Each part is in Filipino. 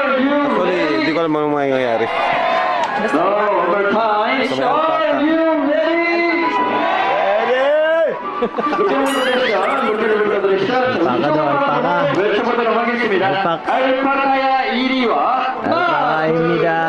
Actually, hindi ko alam anong mangyayari. 알파카입니다.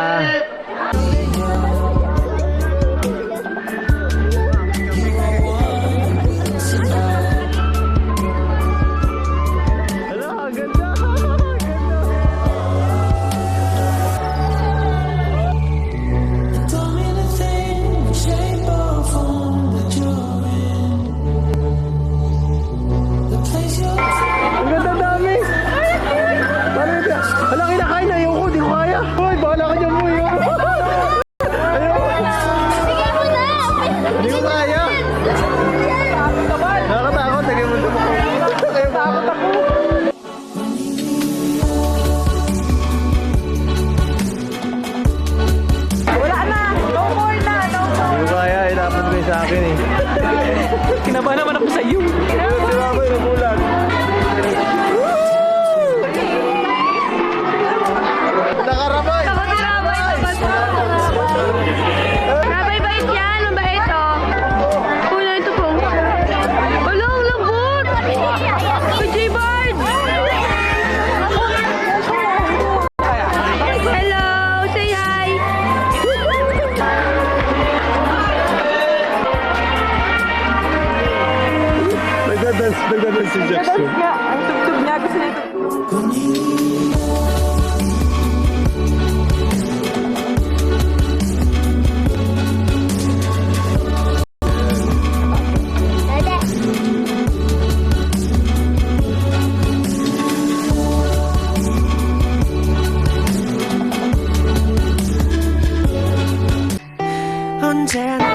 Kinabahan naman ako sa iyo. Nakarabay! Rabay bait yan, mabait oh. Una ito po. Ulong, lambot! PJ Bard! Hello, say hi! Nagdadance si Jackson. Ang tugtog niya, gusto niya ito.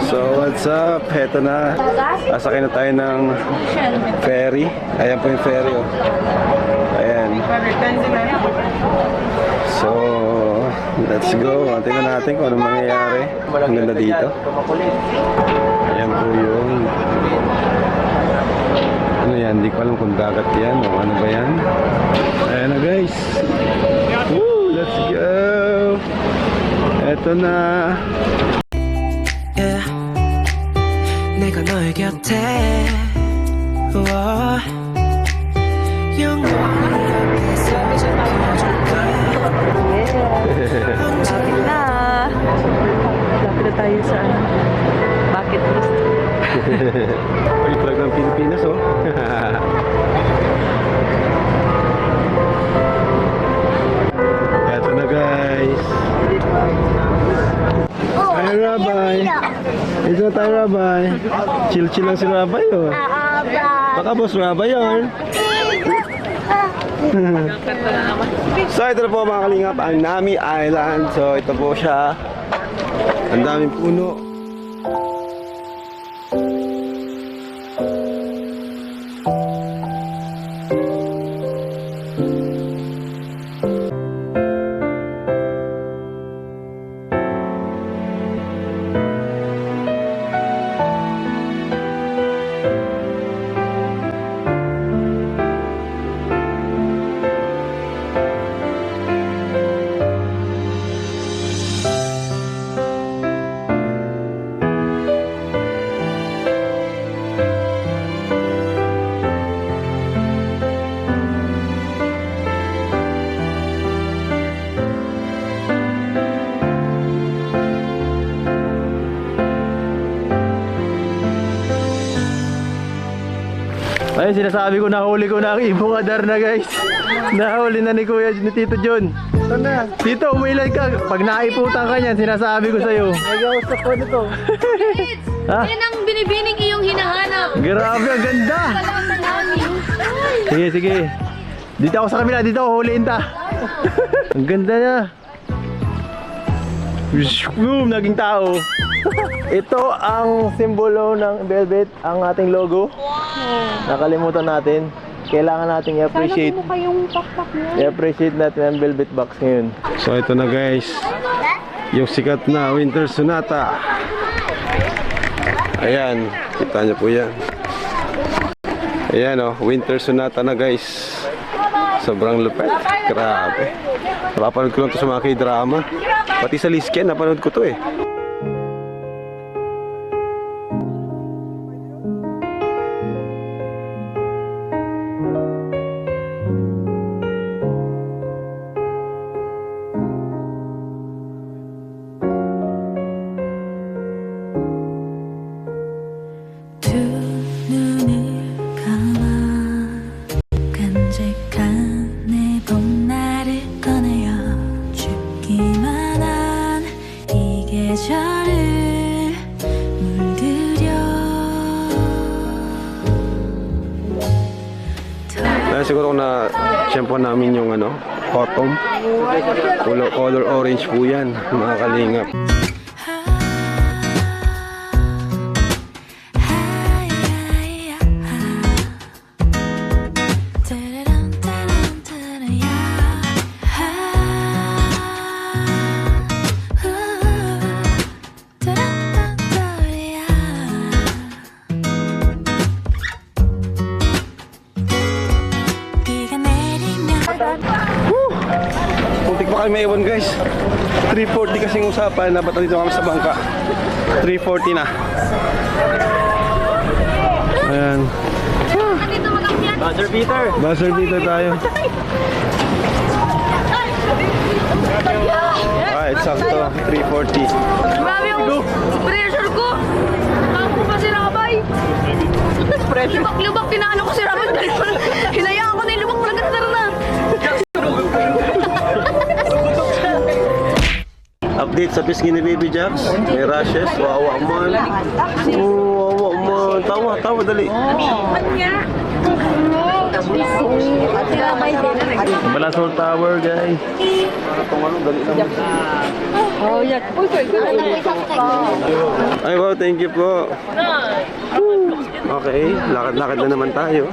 So what's up? Heto na. Asakay na tayo ng ferry. Ayan po yung ferry oh. Ayan. So let's go. Tingnan natin kung anong mangyayari. Ang ganda dito. Ayan po yung ano yan? Hindi ko alam kung dagat yan o ano ba yan. Ayan na guys. Woo! Let's go! Eto na. 내가 너의 곁에 영원히 옆에서 지켜줄게 Lapit na. Lapit na tayo sa bucket list. Uy, flag ng Pilipinas oh. Eto na guys. Hi Rabay. Ito na tayo Rabay. Chill lang si Rabay oh. Baka boss Rabay yun. So ito na po mga kalingap, ang Nami Island. So ito po siya. Ang daming puno. Ayun, sinasabi ko, nahuli ko na ang ibong adar na guys. Nahuli na ni Kuya, ni Tito John. Sana. Tito, umilag ka. Pag naiputan ka niyan, sinasabi ko sa'yo. Nag-ausap ko nito. Ha? Yan ang binibining iyong hinahanap. Grabe, ang ganda. Sige, sige. Dito ako sa kabila, dito ako huliin ta. Ang ganda niya. Boom, naging tao. Ito ang simbolo ng Velvet, ang ating logo. Nakalimutan natin. Kailangan nating i-appreciate. Sana yung pakpak niya. I-appreciate natin ang Velvet Box ngayon. So ito na guys, yung sikat na Winter Sonata. Ayan, kita nyo po yan. Ayan oh, Winter Sonata na guys. Sobrang lupit. Grabe. Napapanood ko lang to sa mga K-drama. Pati sa Lisken, napanood ko to eh. 두 눈을 감아 깜찍한 내 봄날을 꺼내어 춥기만 한 이 계절을 물들여 Dahil siguro na shampoo namin yung ano, autumn. Color orange po yan, mga kalingap. Puntik pa kayo may iwan guys. 340 kasing usapan. Dapat dito kami sa bangka. 340 na. Ayan. Buzzer beater. Buzzer beater tayo. Ah, eksakto. 340. Grabe yung pressure ko. Ako pa si Rabay. Lubak-lubak, tinaano ko si Rabay. Hinayaan ko na yung lubak mo na na. Update sa pisngi ni Baby Jax. May rashes. Wawa man. Oh, wawa man. Tawa, tawa, dali. Balasol Tower, guys. Oh, yeah. Uy, Ay, wow, thank you po. Okay, lakad-lakad na naman tayo.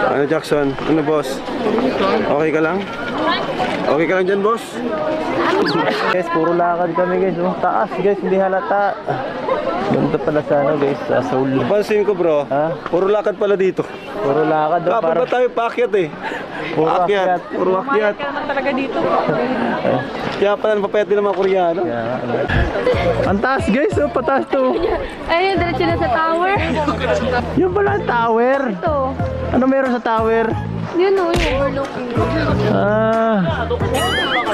Ano, Jackson? Ano, boss? Okay ka lang? Okay ka lang dyan, boss? Guys, puro lakad kami guys. Oh, taas guys, hindi halata. Ganito pala sa ano guys, sa Seoul. Pansin ko, bro. Ha? Puro lakad pala dito. Puro lakad oh, Kapag ba tayo paakyat eh? Puro akyat. Puro akyat. Kaya naman talaga dito. Kaya pala napapayat din ng mga Koreano. Ang taas guys, oh, pataas to. Ayun, diretso na sa tower. Yung pala ang tower. Ito. Ano meron sa tower? Yun o, yung overlooking. Ah,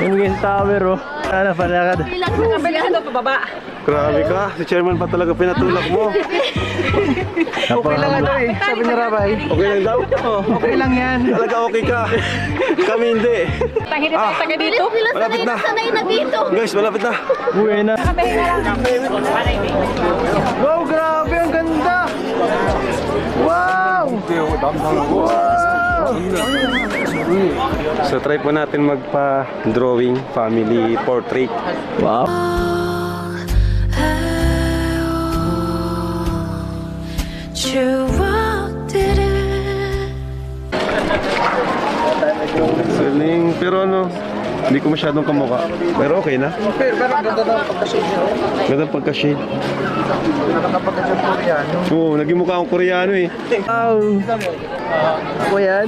yung guys tower oh. Ano palakad? Ilang sa kabila. Ito, pababa. Grabe ka. Si chairman pa talaga pinatulak mo. Okay lang ano eh, sabi ni Rabay. Okay lang daw? Okay lang yan. Talaga okay ka. Kami hindi. Tahiri tayo taga dito. Malapit na. Sanay na dito. Guys, malapit na. Uwi na. Wow, grabe, ang ganda. Wow! So try po natin magpa-drawing family portrait. Wow. Saling, pero ano, hindi ko masyadong kamukha. Pero okay na. Pero ganda ng pagka-shade nyo. Ganda pagka-shade. Nakakapagka-shade Koreano. Oo, naging mukha akong Koreano eh. Wow! Ako yan.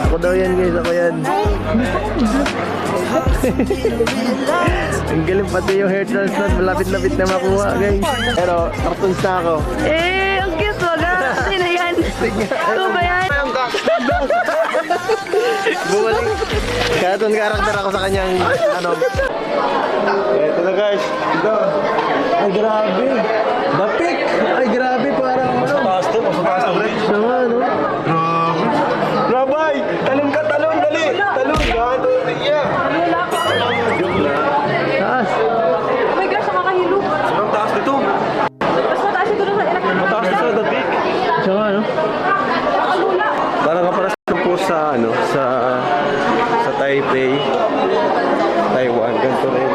Ako daw yan guys, ako yan. Ang galing pati yung hair transplant, malapit-lapit na makuha guys. Pero cartoons na ako. Eh, ang cute mo na. Sino yan? Ito ba yan? Bumalik. Kaya doon karakter ako sa kanyang ano. Ito na guys. Ito. Ay grabe. Dapik. Ay grabe parang ano. Taas to, taas to. Sama no. Grabe. Rabay! Talon ka, talon! Dali! Talon! Gano? Yeah! Taas. Oh my gosh, nakakahilo. Sobrang taas nito. Mas mataas ito doon sa electric. Mataas nito sa dating. Sama no. Nakalula. Parang kaparas po sa ano, sa Taipei, Taiwan, ganito rin.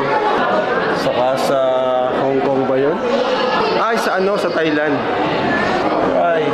Saka sa Hong Kong ba yun? Ay, sa ano, sa Thailand. Right.